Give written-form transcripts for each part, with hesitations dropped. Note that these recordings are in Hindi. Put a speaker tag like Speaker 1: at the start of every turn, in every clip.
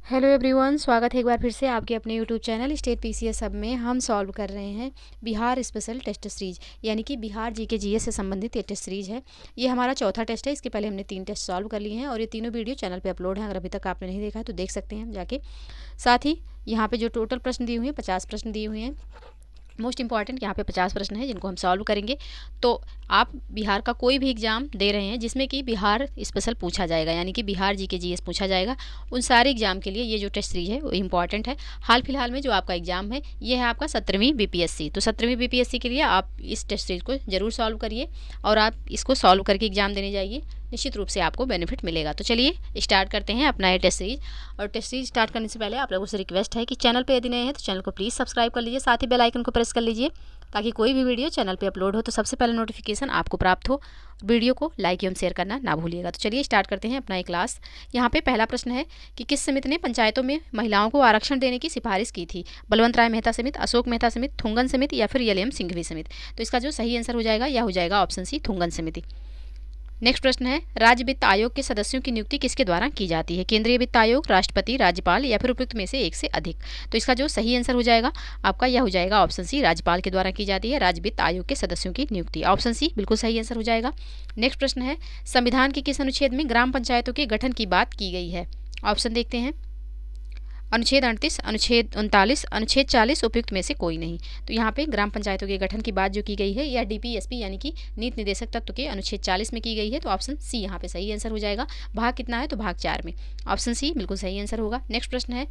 Speaker 1: हेलो एवरीवन, स्वागत है एक बार फिर से आपके अपने यूट्यूब चैनल स्टेट पीसीएस सब में। हम सॉल्व कर रहे हैं बिहार स्पेशल टेस्ट सीरीज, यानी कि बिहार जीके जीएस से संबंधित ये टेस्ट सीरीज है। ये हमारा चौथा टेस्ट है। इसके पहले हमने 3 टेस्ट सॉल्व कर लिए हैं और ये तीनों वीडियो चैनल पे अपलोड हैं। अगर अभी तक आपने नहीं देखा है तो देख सकते हैं जाके। साथ ही यहाँ पे जो टोटल प्रश्न दिए हुए हैं 50 प्रश्न दिए हुए हैं। मोस्ट इंपॉर्टेंट यहाँ पे 50 प्रश्न हैं जिनको हम सॉल्व करेंगे। तो आप बिहार का कोई भी एग्जाम दे रहे हैं जिसमें कि बिहार स्पेशल पूछा जाएगा, यानी कि बिहार जीके जीएस पूछा जाएगा, उन सारे एग्जाम के लिए ये जो टेस्ट सीरीज है वो इंपॉर्टेंट है। हाल फिलहाल में जो आपका एग्जाम है ये है आपका 17वीं बीपीएससी। तो 17वीं बीपीएससी के लिए आप इस टेस्ट सीरीज को जरूर सॉल्व करिए और आप इसको सॉल्व करके एग्जाम देने जाइए। निश्चित रूप से आपको बेनिफिट मिलेगा। तो चलिए स्टार्ट करते हैं अपना ये टेस्ट सीरीज। और टेस्ट सीरीज स्टार्ट करने से पहले आप लोगों से रिक्वेस्ट है कि चैनल पे यदि नए हैं तो चैनल को प्लीज़ सब्सक्राइब कर लीजिए, साथ ही बेल आइकन को प्रेस कर लीजिए ताकि कोई भी वीडियो चैनल पे अपलोड हो तो सबसे पहले नोटिफिकेशन आपको प्राप्त हो। वीडियो को लाइक एवं शेयर करना ना भूलिएगा। तो चलिए स्टार्ट करते हैं अपना ये क्लास। यहाँ पे पहला प्रश्न है कि किस समिति ने पंचायतों में महिलाओं को आरक्षण देने की सिफारिश की थी? बलवंत राय मेहता समिति, अशोक मेहता समिति, थुंगन समिति या फिर एल.एम. सिंघवी समिति। तो इसका जो सही आंसर हो जाएगा यह हो जाएगा ऑप्शन सी, थुंगन समिति। नेक्स्ट प्रश्न है राज्य वित्त आयोग के सदस्यों की नियुक्ति किसके द्वारा की जाती है? केंद्रीय वित्त आयोग, राष्ट्रपति, राज्यपाल या फिर उपयुक्त में से एक से अधिक। तो इसका जो सही आंसर हो जाएगा आपका यह हो जाएगा ऑप्शन सी, राज्यपाल के द्वारा की जाती है राज्य वित्त आयोग के सदस्यों की नियुक्ति। ऑप्शन सी बिल्कुल सही आंसर हो जाएगा। नेक्स्ट प्रश्न है संविधान के किस अनुच्छेद में ग्राम पंचायतों के गठन की बात की गई है? ऑप्शन देखते हैं। अनुच्छेद 38, अनुच्छेद 39, अनुच्छेद 40, उपयुक्त में से कोई नहीं। तो यहाँ पे ग्राम पंचायतों के गठन की बात जो की गई है यह डीपीएसपी यानी कि नीति निर्देशक तत्व के अनुच्छेद 40 में की गई है। तो ऑप्शन सी यहाँ पे सही आंसर हो जाएगा। भाग कितना है? तो भाग 4 में। ऑप्शन सी बिल्कुल सही आंसर होगा। नेक्स्ट प्रश्न है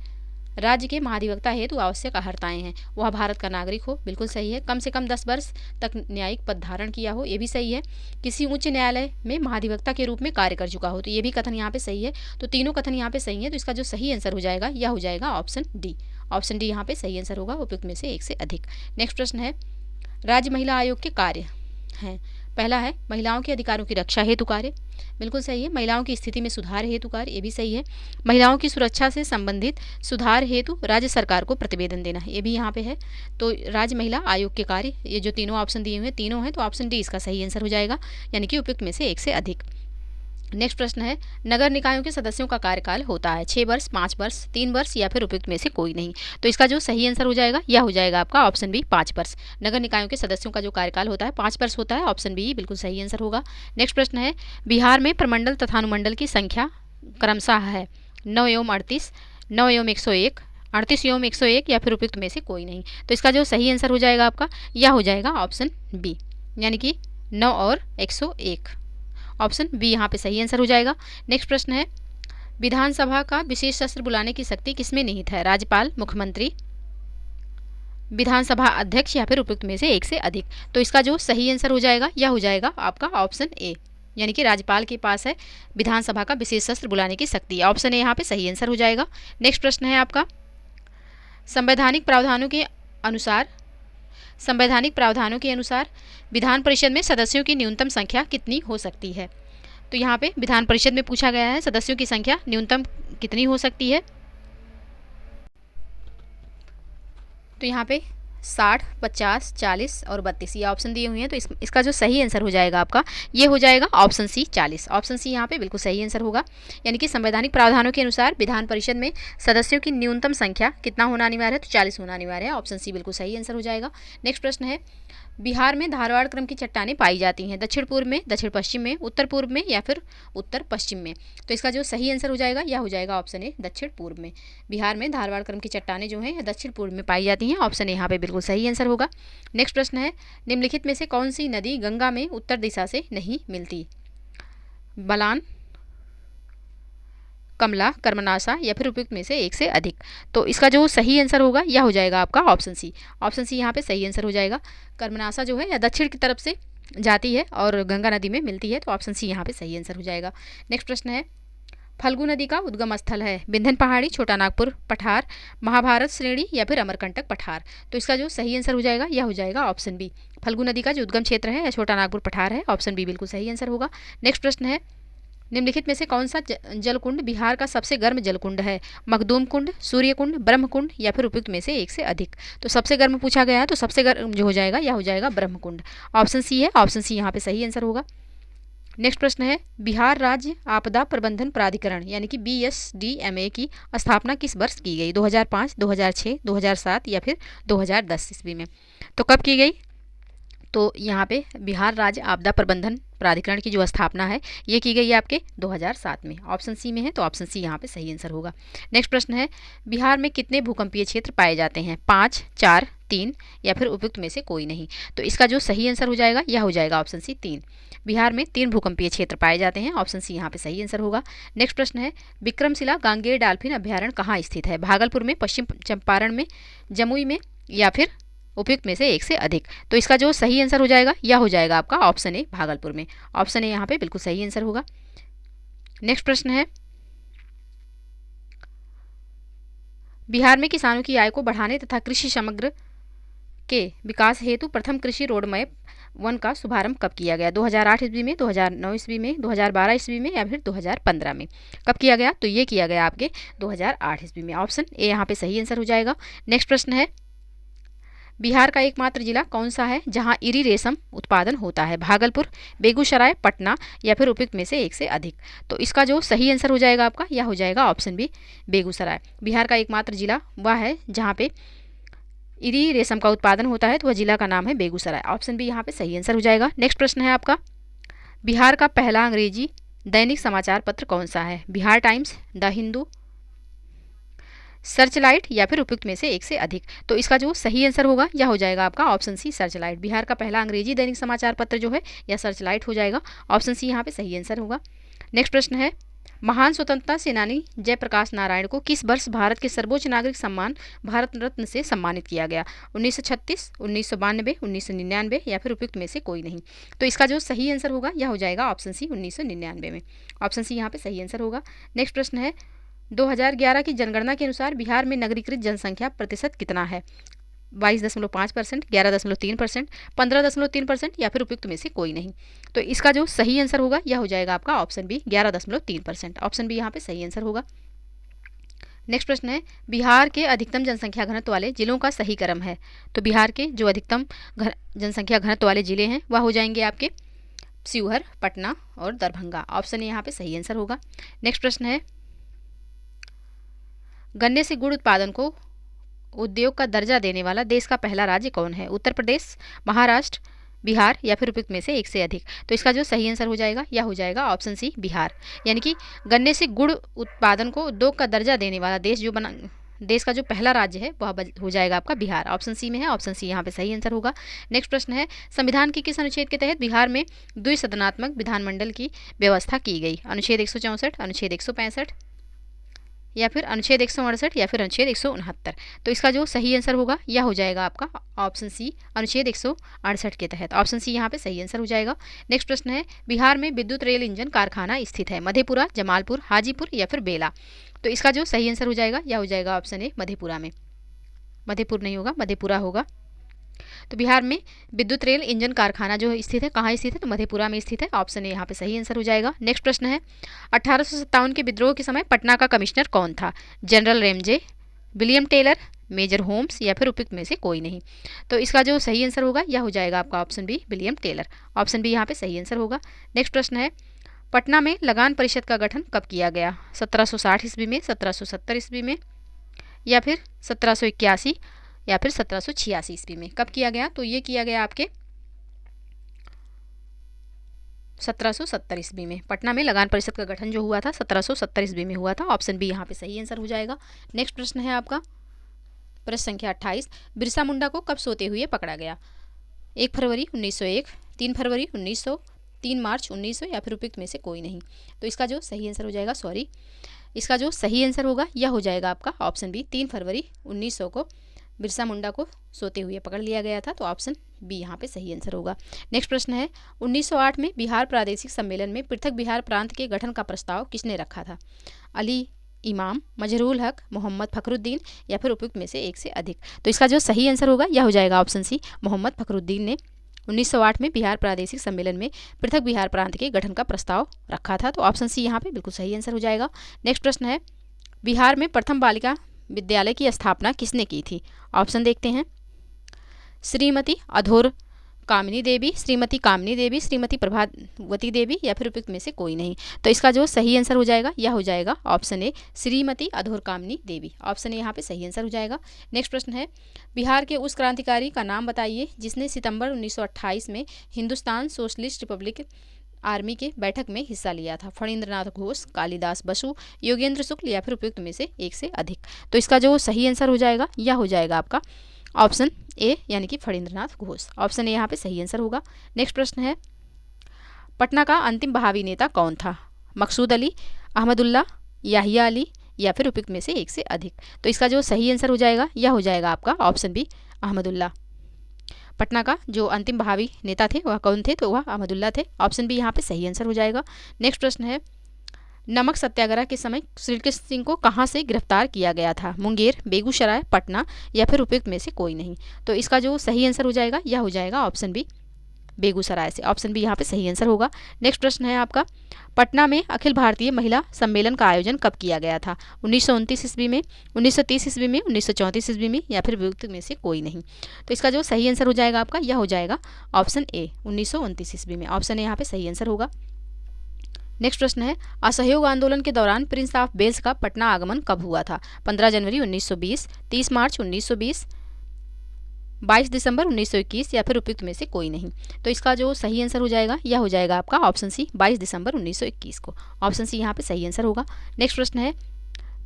Speaker 1: राज्य के महाधिवक्ता हेतु आवश्यक अर्हताएं हैं। वह भारत का नागरिक हो, बिल्कुल सही है। कम से कम 10 वर्ष तक न्यायिक पद धारण किया हो, ये भी सही है। किसी उच्च न्यायालय में महाधिवक्ता के रूप में कार्य कर चुका हो, तो ये भी कथन यहाँ पे सही है। तो तीनों कथन यहाँ पे सही है। तो इसका जो सही आंसर हो जाएगा यह हो जाएगा ऑप्शन डी। ऑप्शन डी यहाँ पे सही आंसर होगा, उपयुक्त में से एक से अधिक। नेक्स्ट प्रश्न है राज्य महिला आयोग के कार्य हैं। पहला है महिलाओं के अधिकारों की रक्षा हेतु कार्य, बिल्कुल सही है। महिलाओं की स्थिति में सुधार हेतु कार्य, ये भी सही है। महिलाओं की सुरक्षा से संबंधित सुधार हेतु राज्य सरकार को प्रतिवेदन देना, ये भी यहाँ पे है। तो राज्य महिला आयोग के कार्य, ये जो तीनों ऑप्शन दिए हुए हैं तीनों हैं, तो ऑप्शन डी इसका सही आंसर हो जाएगा, यानी कि उपयुक्त में से एक से अधिक। नेक्स्ट प्रश्न है नगर निकायों के सदस्यों का कार्यकाल होता है 6 वर्ष, 5 वर्ष, 3 वर्ष या फिर उपयुक्त में से कोई नहीं। तो इसका जो सही आंसर हो जाएगा यह हो जाएगा आपका ऑप्शन बी, 5 वर्ष। नगर निकायों के सदस्यों का जो कार्यकाल होता है 5 वर्ष होता है। ऑप्शन बी बिल्कुल सही आंसर होगा। नेक्स्ट प्रश्न है बिहार में प्रमंडल तथा अनुमंडल की संख्या क्रमशः है 9 एवं 38, 9 एवं 101, 38 एवं 101 या फिर उपयुक्त में से कोई नहीं। तो इसका जो सही आंसर हो जाएगा आपका यह हो जाएगा ऑप्शन बी, यानी कि 9 और 101। ऑप्शन बी यहाँ पे सही आंसर हो जाएगा। नेक्स्ट प्रश्न है विधानसभा का विशेष सत्र बुलाने की शक्ति किसमें निहित है? राज्यपाल, मुख्यमंत्री, विधानसभा अध्यक्ष या फिर उपयुक्त में से एक से अधिक। तो इसका जो सही आंसर हो जाएगा यह हो जाएगा आपका ऑप्शन ए, यानी कि राज्यपाल के पास है विधानसभा का विशेष सत्र बुलाने की शक्ति। ऑप्शन ए यहाँ पे सही आंसर हो जाएगा। नेक्स्ट प्रश्न है आपका संवैधानिक प्रावधानों के अनुसार विधान परिषद में सदस्यों की न्यूनतम संख्या कितनी हो सकती है? तो यहाँ पे विधान परिषद में पूछा गया है सदस्यों की संख्या न्यूनतम कितनी हो सकती है। तो यहाँ पे 60, 50, 40 और 32 ये ऑप्शन दिए हुए हैं। तो इसका जो सही आंसर हो जाएगा आपका ये हो जाएगा ऑप्शन सी, 40। ऑप्शन सी यहाँ पे बिल्कुल सही आंसर होगा, यानी कि संवैधानिक प्रावधानों के अनुसार विधान परिषद में सदस्यों की न्यूनतम संख्या कितना होना अनिवार्य है? तो 40 होना अनिवार्य है। ऑप्शन सी बिल्कुल सही आंसर हो जाएगा। नेक्स्ट प्रश्न है बिहार में धारवाड़ क्रम की चट्टानें पाई जाती हैं दक्षिण पूर्व में, दक्षिण पश्चिम में, उत्तर पूर्व में या फिर उत्तर पश्चिम में। तो इसका जो सही आंसर हो जाएगा यह हो जाएगा ऑप्शन ए, दक्षिण पूर्व में। बिहार में धारवाड़ क्रम की चट्टानें जो हैं दक्षिण पूर्व में पाई जाती हैं। ऑप्शन ए यहाँ पे बिल्कुल सही आंसर होगा। नेक्स्ट प्रश्न है निम्नलिखित में से कौन सी नदी गंगा में उत्तर दिशा से नहीं मिलती? बलान, कमला, कर्मनाशा या फिर उपयुक्त में से एक से अधिक। तो इसका जो सही आंसर होगा यह हो जाएगा आपका ऑप्शन सी। ऑप्शन सी यहाँ पे सही आंसर हो जाएगा। कर्मनाशा जो है यह दक्षिण की तरफ से जाती है और गंगा नदी में मिलती है। तो ऑप्शन सी यहाँ पे सही आंसर हो जाएगा। नेक्स्ट प्रश्न है फल्गु नदी का उद्गम स्थल है विंध्यन पहाड़ी, छोटा नागपुर पठार, महाभारत श्रेणी या फिर अमरकंटक पठार। तो इसका जो सही आंसर हो जाएगा यह हो जाएगा ऑप्शन बी। फल्गु नदी का जो उद्गम क्षेत्र है छोटा नागपुर पठार है। ऑप्शन बी बिल्कुल सही आंसर होगा। नेक्स्ट प्रश्न है निम्नलिखित में से कौन सा जलकुंड बिहार का सबसे गर्म जलकुंड है? मखदूम कुंड, सूर्य कुंड, ब्रह्म कुंड या फिर उपयुक्त में से एक से अधिक। तो सबसे गर्म पूछा गया है, तो सबसे गर्म जो हो जाएगा यह हो जाएगा ब्रह्म कुंड। ऑप्शन सी है। ऑप्शन सी यहाँ पे सही आंसर होगा। नेक्स्ट प्रश्न है, बिहार राज्य आपदा प्रबंधन प्राधिकरण यानी कि BSDMA की स्थापना किस वर्ष की गई? 2005, 2006, 2007 या फिर 2010 ईस्वी में? तो कब की गई? तो यहाँ पे बिहार राज्य आपदा प्रबंधन प्राधिकरण की जो स्थापना है ये की गई है आपके 2007 में। ऑप्शन सी में है, तो ऑप्शन सी यहाँ पे सही आंसर होगा। नेक्स्ट प्रश्न है, बिहार में कितने भूकंपीय क्षेत्र पाए जाते हैं? 5, 4, 3 या फिर उपयुक्त में से कोई नहीं? तो इसका जो सही आंसर हो जाएगा यह हो जाएगा ऑप्शन सी 3। बिहार में 3 भूकंपीय क्षेत्र पाए जाते हैं। ऑप्शन सी यहाँ पे सही आंसर होगा। नेक्स्ट प्रश्न है, विक्रमशिला गांगेय डॉल्फिन अभ्यारण्य कहाँ स्थित है? भागलपुर में, पश्चिम चंपारण में, जमुई में या फिर उपयुक्त में से एक से अधिक? तो इसका जो सही आंसर हो जाएगा यह हो जाएगा आपका ऑप्शन ए, भागलपुर में। ऑप्शन ए यहाँ पे बिल्कुल सही आंसर होगा। नेक्स्ट प्रश्न है, बिहार में किसानों की आय को बढ़ाने तथा कृषि समग्र के विकास हेतु प्रथम कृषि रोड मैप 1 का शुभारंभ कब किया गया? 2008 ईस्वी में, 2009 ईस्वी में, 2012 ईस्वी में या फिर 2015 में? कब किया गया? तो ये किया गया आपके 2008 ईस्वी में। ऑप्शन ए यहाँ पे सही आंसर हो जाएगा। नेक्स्ट प्रश्न है, बिहार का एकमात्र जिला कौन सा है जहां इरी रेशम उत्पादन होता है? भागलपुर, बेगूसराय, पटना या फिर उपयुक्त में से एक से अधिक? तो इसका जो सही आंसर हो जाएगा आपका यह हो जाएगा ऑप्शन बी, बेगूसराय। बिहार का एकमात्र जिला वह है जहां पे इरी रेशम का उत्पादन होता है, तो वह जिला का नाम है बेगूसराय। ऑप्शन बी यहाँ पे सही आंसर हो जाएगा। नेक्स्ट प्रश्न है आपका, बिहार का पहला अंग्रेजी दैनिक समाचार पत्र कौन सा है? Bihar times, the Hindu, Searchlight या फिर उपयुक्त में से एक से अधिक? तो इसका जो सही आंसर होगा यह हो जाएगा आपका ऑप्शन सी, सर्चलाइट। बिहार का पहला अंग्रेजी दैनिक समाचार पत्र जो है यह सर्चलाइट हो जाएगा। ऑप्शन सी यहाँ पे सही आंसर होगा। नेक्स्ट प्रश्न है, महान स्वतंत्रता सेनानी जयप्रकाश नारायण को किस वर्ष भारत के सर्वोच्च नागरिक सम्मान भारत रत्न से सम्मानित किया गया? 1936, 1992, 1999 या फिर उपयुक्त में से कोई नहीं? तो इसका जो सही आंसर होगा यह हो जाएगा ऑप्शन सी, 1999 में। ऑप्शन सी यहाँ पे सही आंसर होगा। नेक्स्ट प्रश्न है, 2011 की जनगणना के अनुसार बिहार में नगरीकृत जनसंख्या प्रतिशत कितना है? 22.5%, 11.3%, 15.3% या फिर उपयुक्त में से कोई नहीं? तो इसका जो सही आंसर होगा यह हो जाएगा आपका ऑप्शन बी, 11.3%। ऑप्शन बी यहाँ पे सही आंसर होगा। नेक्स्ट प्रश्न है, बिहार के अधिकतम जनसंख्या घनत्व वाले जिलों का सही क्रम है? तो बिहार के जो अधिकतम जनसंख्या घनत्व वाले जिले हैं वह हो जाएंगे आपके शिवहर, पटना और दरभंगा। ऑप्शन ए यहाँ पे सही आंसर होगा। नेक्स्ट प्रश्न है, गन्ने से गुड़ उत्पादन को उद्योग का दर्जा देने वाला देश का पहला राज्य कौन है? उत्तर प्रदेश, महाराष्ट्र, बिहार या फिर उपयुक्त में से एक से अधिक? तो इसका जो सही आंसर हो जाएगा यह हो जाएगा ऑप्शन सी, बिहार। यानी कि गन्ने से गुड़ उत्पादन को उद्योग का दर्जा देने वाला देश का जो पहला राज्य है वह हो जाएगा आपका बिहार। ऑप्शन सी में है। ऑप्शन सी यहाँ पे सही आंसर होगा। नेक्स्ट प्रश्न है, संविधान के किस अनुच्छेद के तहत बिहार में द्विसदनात्मक विधानमंडल की व्यवस्था की गई? अनुच्छेद 164, अनुच्छेद 165 या फिर अनुच्छेद 168 या फिर अनुच्छेद 169? तो इसका जो सही आंसर होगा यह हो जाएगा आपका ऑप्शन सी, अनुच्छेद 168 के तहत। ऑप्शन सी यहाँ पे सही आंसर हो जाएगा। नेक्स्ट प्रश्न है, बिहार में विद्युत रेल इंजन कारखाना स्थित है? मधेपुरा, जमालपुर, हाजीपुर या फिर बेला? तो इसका जो सही आंसर हो जाएगा यह हो जाएगा ऑप्शन ए, मधेपुरा में। मधेपुर नहीं होगा, मधेपुरा होगा। तो बिहार में विद्युत रेल इंजन कारखाना जो स्थित है कहाँ स्थित है? तो मधेपुरा में स्थित है। ऑप्शन ए यहाँ पे सही आंसर हो जाएगा। नेक्स्ट प्रश्न है, 1857 के विद्रोह के समय पटना का कमिश्नर कौन था? General Ramsay, William Taylor, major Holmes या फिर उपयुक्त में से कोई नहीं? तो इसका जो सही आंसर होगा यह हो जाएगा आपका option B, William Taylor. Option B यहाँ पे सही आंसर होगा। नेक्स्ट प्रश्न है, पटना में लगान परिषद का गठन कब किया गया? 1760 ईस्वी में, 1770 ईस्वी में या फिर 1781 या फिर 1786 ईस्वी में? कब किया गया? तो ये किया गया आपके 1770 ईस्वी में। पटना में लगान परिषद का गठन जो हुआ था 1770 ईस्वी में हुआ था। ऑप्शन बी यहाँ पे सही आंसर हो जाएगा। नेक्स्ट प्रश्न है आपका प्रश्न संख्या 28, बिरसा मुंडा को कब सोते हुए पकड़ा गया? 1 फरवरी 1901, 3 फरवरी 1900, 3 मार्च 1900 या फिर उपयुक्त में से कोई नहीं? तो इसका जो सही आंसर हो जाएगा, इसका जो सही आंसर होगा यह हो जाएगा आपका ऑप्शन बी, 3 फरवरी 1900 को बिरसा मुंडा को सोते हुए पकड़ लिया गया था। तो ऑप्शन बी यहाँ पे सही आंसर होगा। नेक्स्ट प्रश्न है, 1908 में बिहार प्रादेशिक सम्मेलन में पृथक बिहार प्रांत के गठन का प्रस्ताव किसने रखा था? अली इमाम, मजहरूल हक, मोहम्मद फखरुद्दीन या फिर उपयुक्त में से एक से अधिक? तो इसका जो सही आंसर होगा यह हो जाएगा ऑप्शन सी, मोहम्मद फखरुद्दीन ने 1908 में बिहार प्रादेशिक सम्मेलन में पृथक बिहार प्रांत के गठन का प्रस्ताव रखा था। तो ऑप्शन सी यहाँ पे बिल्कुल सही आंसर हो जाएगा। नेक्स्ट प्रश्न है, बिहार में प्रथम बालिका विद्यालय की स्थापना किसने की थी? ऑप्शन देखते हैं, श्रीमती अधोर कामिनी देवी, श्रीमती कामिनी देवी, श्रीमती प्रभावती देवी या फिर उपयुक्त में से कोई नहीं। तो इसका जो सही आंसर हो जाएगा यह हो जाएगा ऑप्शन ए, श्रीमती अधूर कामिनी देवी। ऑप्शन ए यहाँ पे सही आंसर हो जाएगा। नेक्स्ट प्रश्न है, बिहार के उस क्रांतिकारी का नाम बताइए जिसने सितंबर 1928 में हिंदुस्तान सोशलिस्ट रिपब्लिक आर्मी के बैठक में हिस्सा लिया था। फणींद्रनाथ घोष, कालिदास बसु, योगेंद्र शुक्ल या फिर उपयुक्त में से एक से अधिक। तो इसका जो सही आंसर हो जाएगा यह हो जाएगा आपका ऑप्शन ए, यानी कि फणींद्रनाथ घोष। ऑप्शन ए यहाँ पे सही आंसर होगा। नेक्स्ट प्रश्न है, पटना का अंतिम बहावी नेता कौन था? मकसूद अली, अहमदुल्ला, याहिया अली या फिर उपयुक्त में से एक से अधिक। तो इसका जो सही आंसर हो जाएगा यह हो जाएगा आपका ऑप्शन बी, अहमदुल्ला। पटना का जो अंतिम बहावी नेता थे वह कौन थे? तो वह अहमदुल्ला थे। ऑप्शन बी यहाँ पे सही आंसर हो जाएगा। नेक्स्ट प्रश्न है, नमक सत्याग्रह के समय श्रीकृष्ण सिंह को कहाँ से गिरफ्तार किया गया था? मुंगेर, बेगूसराय, पटना या फिर उपयुक्त में से कोई नहीं। तो इसका जो सही आंसर हो जाएगा यह हो जाएगा ऑप्शन बी, बेगूसराय से। ऑप्शन बी यहाँ पे सही आंसर होगा। नेक्स्ट प्रश्न है आपका, पटना में अखिल भारतीय महिला सम्मेलन का आयोजन कब किया गया था? 1929 ईस्वी में, 1930 ईस्वी में, 1934 ईस्वी में या फिर उपयुक्त में से कोई नहीं। तो इसका जो सही आंसर हो जाएगा आपका यह हो जाएगा ऑप्शन ए, 1929 ईस्वी में। ऑप्शन ए यहाँ पे सही आंसर होगा। नेक्स्ट प्रश्न है, असहयोग आंदोलन के दौरान प्रिंस ऑफ वेल्स का पटना आगमन कब हुआ था? 15 जनवरी 1920, 30 मार्च 1920, 22 दिसंबर 1921 या फिर उपयुक्त में से कोई नहीं। तो इसका जो सही आंसर हो जाएगा यह हो जाएगा आपका ऑप्शन सी, 22 दिसंबर 1921 को। ऑप्शन सी यहाँ पे सही आंसर होगा। नेक्स्ट प्रश्न है,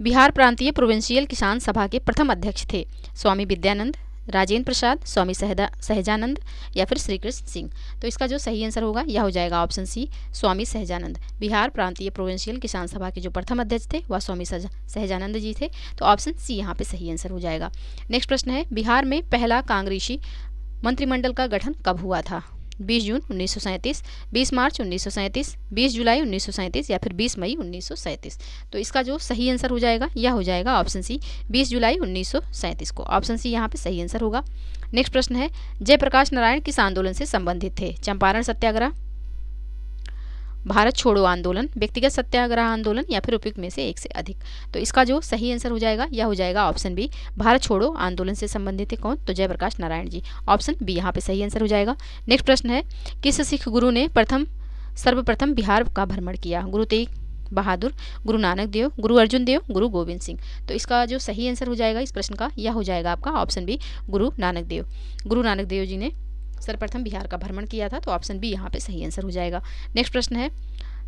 Speaker 1: बिहार प्रांतीय प्रोविंशियल किसान सभा के प्रथम अध्यक्ष थे? स्वामी विद्यानंद, राजेंद्र प्रसाद, स्वामी सहजानंद या फिर श्रीकृष्ण सिंह। तो इसका जो सही आंसर होगा यह हो जाएगा ऑप्शन सी, स्वामी सहजानंद। बिहार प्रांतीय प्रोविंशियल किसान सभा के जो प्रथम अध्यक्ष थे वह स्वामी सहजानंद जी थे। तो ऑप्शन सी यहाँ पे सही आंसर हो जाएगा। नेक्स्ट प्रश्न है, बिहार में पहला कांग्रेसी मंत्रिमंडल का गठन कब हुआ था? 20 जून 1937, 20 मार्च 1937, 20 जुलाई 1937 या फिर 20 मई 1937। तो इसका जो सही आंसर हो जाएगा यह हो जाएगा ऑप्शन सी, 20 जुलाई 1937 को। ऑप्शन सी यहाँ पे सही आंसर होगा। नेक्स्ट प्रश्न है, जयप्रकाश नारायण किस आंदोलन से संबंधित थे? चंपारण सत्याग्रह, भारत छोड़ो आंदोलन, व्यक्तिगत सत्याग्रह आंदोलन या फिर उपयुक्त में से एक से अधिक। तो इसका जो सही आंसर हो जाएगा यह हो जाएगा ऑप्शन बी, भारत छोड़ो आंदोलन से संबंधित है कौन? तो जयप्रकाश नारायण जी। ऑप्शन बी यहाँ पे सही आंसर हो जाएगा। नेक्स्ट प्रश्न है, किस सिख गुरु ने सर्वप्रथम बिहार का भ्रमण किया? गुरु तेग बहादुर, गुरु नानक देव, गुरु अर्जुन देव, गुरु गोविंद सिंह। तो इसका जो सही आंसर हो जाएगा इस प्रश्न का यह हो जाएगा आपका ऑप्शन बी, गुरु नानक देव। गुरु नानक देव जी ने सर्वप्रथम बिहार का भ्रमण किया था। तो ऑप्शन बी यहाँ पे सही आंसर हो जाएगा। नेक्स्ट प्रश्न है,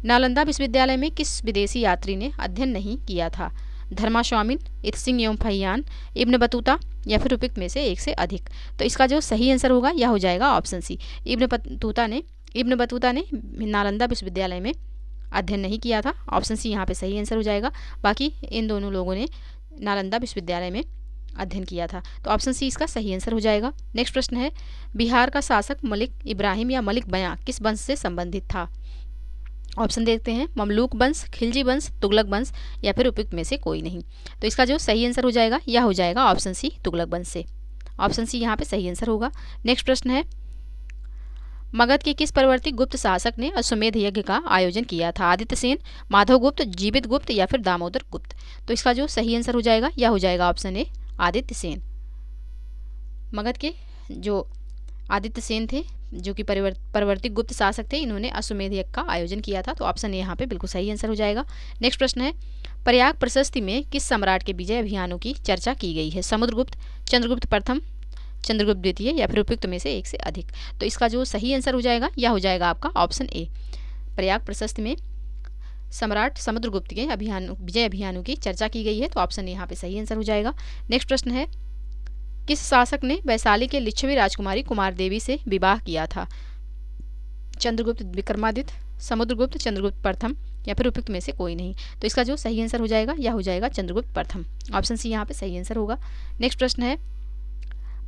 Speaker 1: नालंदा विश्वविद्यालय में किस विदेशी यात्री ने अध्ययन नहीं किया था? धर्मा स्वामिन, इत्सिंग एवं फहियान, इब्न बतूता या फिर उपयुक्त में से एक से अधिक। तो इसका जो सही आंसर होगा यह हो जाएगा ऑप्शन सी, इब्न बतूता ने नालंदा विश्वविद्यालय में अध्ययन नहीं किया था। ऑप्शन सी यहाँ पे सही आंसर हो जाएगा। बाकी इन दोनों लोगों ने नालंदा विश्वविद्यालय में अध्ययन किया था। तो ऑप्शन सी इसका सही आंसर हो जाएगा। नेक्स्ट प्रश्न है, बिहार का शासक मलिक इब्राहिम या मलिक बयां किस वंश से संबंधित था? ऑप्शन देखते हैं, ममलूक वंश, खिलजी वंश, तुगलक वंश या फिर उपयुक्त में से कोई नहीं। तो इसका जो सही आंसर हो जाएगा यह हो जाएगा ऑप्शन सी, तुगलक वंश से। ऑप्शन सी यहाँ पे सही आंसर होगा। नेक्स्ट प्रश्न है, मगध के किस परवर्ती गुप्त शासक ने अश्वमेध यज्ञ का आयोजन किया था? आदित्य सेन, माधव गुप्त, जीवित गुप्त या फिर दामोदर गुप्त। तो इसका जो सही आंसर हो जाएगा यह हो जाएगा ऑप्शन ए, आदित्य सेन। मगध के जो आदित्य सेन थे जो कि परवर्ती गुप्त शासक थे, इन्होंने अश्वमेध यज्ञ का आयोजन किया था। तो ऑप्शन ए यहाँ पे बिल्कुल सही आंसर हो जाएगा। नेक्स्ट प्रश्न है, प्रयाग प्रशस्ति में किस सम्राट के विजय अभियानों की चर्चा की गई है? समुद्रगुप्त, चंद्रगुप्त प्रथम, चंद्रगुप्त द्वितीय या फिर उपयुक्त में से एक से अधिक। तो इसका जो सही आंसर हो जाएगा यह हो जाएगा आपका ऑप्शन ए, प्रयाग प्रशस्ति में सम्राट समुद्रगुप्त के विजय अभियानों की चर्चा की गई है। तो ऑप्शन यहाँ पे सही आंसर हो जाएगा। नेक्स्ट प्रश्न है, किस शासक ने वैशाली के लिच्छवी राजकुमारी कुमार देवी से विवाह किया था? चंद्रगुप्त विक्रमादित्य, समुद्रगुप्त, चंद्रगुप्त प्रथम या फिर उपयुक्त में से कोई नहीं। तो इसका जो सही आंसर हो जाएगा यह हो जाएगा चंद्रगुप्त प्रथम। ऑप्शन सी यहाँ पे सही आंसर होगा। नेक्स्ट प्रश्न है,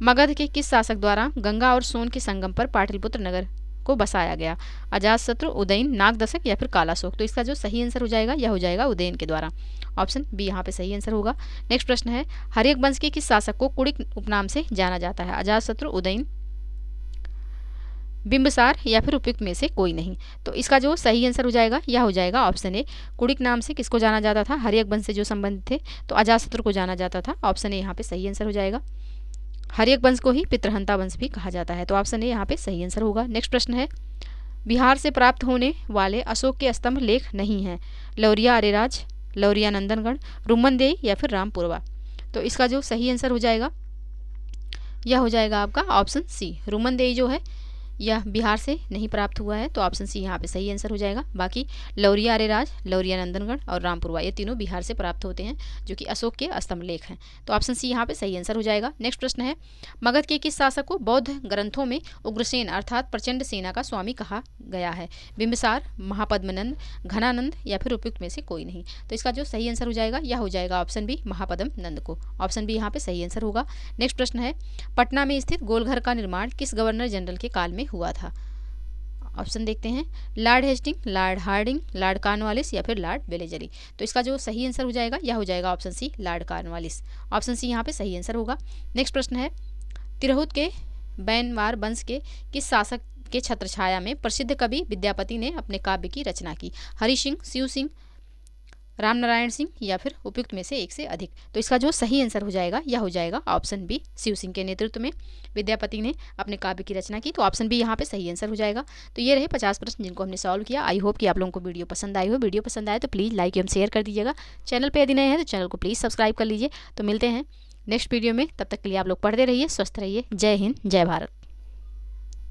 Speaker 1: मगध के किस शासक द्वारा गंगा और सोन के संगम पर पाटलिपुत्र नगर को बसाया गया? अजातशत्रु, उदयन, नागदशक या फिर कालाशोक। तो इसका जो सही आंसर हो जाएगा यह हो जाएगा उदयन के द्वारा। ऑप्शन बी यहाँ पे सही आंसर होगा। नेक्स्ट प्रश्न है, हर्यक वंश के किस शासक को कुड़िक उपनाम से जाना जाता है? अजातशत्रु, उदयन, बिंबसार या फिर उपयुक्त में से कोई नहीं। तो इसका जो सही आंसर हो जाएगा यह हो जाएगा ऑप्शन ए, कुड़िक नाम से किसको जाना जाता था? हर्यक वंश से जो संबंधित थे तो अजातशत्रु को जाना जाता था। ऑप्शन ए यहाँ पे सही आंसर हो जाएगा। हर्यक वंश को ही पितृहंता वंश भी कहा जाता है। तो ऑप्शन ए यहाँ पे सही आंसर होगा। नेक्स्ट प्रश्न है, बिहार से प्राप्त होने वाले अशोक के स्तंभ लेख नहीं हैं। लौरिया अरेराज, लौरिया नंदनगढ़, रुमनदेई या फिर रामपुरवा। तो इसका जो सही आंसर हो जाएगा यह हो जाएगा आपका ऑप्शन सी, रुमनदेई जो है यह बिहार से नहीं प्राप्त हुआ है। तो ऑप्शन सी यहाँ पे सही आंसर हो जाएगा। बाकी लौरिया अरेराज, लौरिया नंदनगढ़ और रामपुरवा ये तीनों बिहार से प्राप्त होते हैं, जो कि अशोक के स्तंभ लेख हैं। तो ऑप्शन सी यहाँ पे सही आंसर हो जाएगा। नेक्स्ट प्रश्न है, मगध के किस शासक को बौद्ध ग्रंथों में उग्रसेन अर्थात प्रचंड सेना का स्वामी कहा गया है? बिंबिसार, महापद्मनंद, घनानंद या फिर उपयुक्त में से कोई नहीं। तो इसका जो सही आंसर हो जाएगा यह हो जाएगा ऑप्शन बी, महापद्म नंद को। ऑप्शन बी यहाँ पे सही आंसर होगा। नेक्स्ट प्रश्न है, पटना में स्थित गोलघर का निर्माण किस गवर्नर जनरल के काल में हुआ था? ऑप्शन देखते हैं, lord Hastings, lord Harding, lord Cornwallis या फिर लॉर्ड वेलेजली। तो इसका जो सही आंसर हो जाएगा यह हो जाएगा option C, lord Cornwallis. Option C यहाँ पे सही आंसर होगा। नेक्स्ट प्रश्न है, तिरहुत के बैनवार वंश के किस शासक के छत्रछाया में प्रसिद्ध कवि विद्यापति ने अपने काव्य की रचना की? हरि सिंह, शिव सिंह, रामनारायण सिंह या फिर उपयुक्त में से एक से अधिक। तो इसका जो सही आंसर हो जाएगा यह हो जाएगा ऑप्शन बी, शिव सिंह के नेतृत्व में विद्यापति ने अपने काव्य की रचना की। तो ऑप्शन बी यहाँ पे सही आंसर हो जाएगा। तो ये रहे 50 प्रश्न जिनको हमने सॉल्व किया। आई होप कि आप लोगों को वीडियो पसंद आई हो। वीडियो पसंद आए तो प्लीज़ लाइक एवं शेयर कर दीजिएगा। चैनल पर यदि नए हैं तो चैनल को प्लीज़ सब्सक्राइब कर लीजिए। तो मिलते हैं नेक्स्ट वीडियो में, तब तक के लिए आप लोग पढ़ते रहिए, स्वस्थ रहिए। जय हिंद, जय भारत।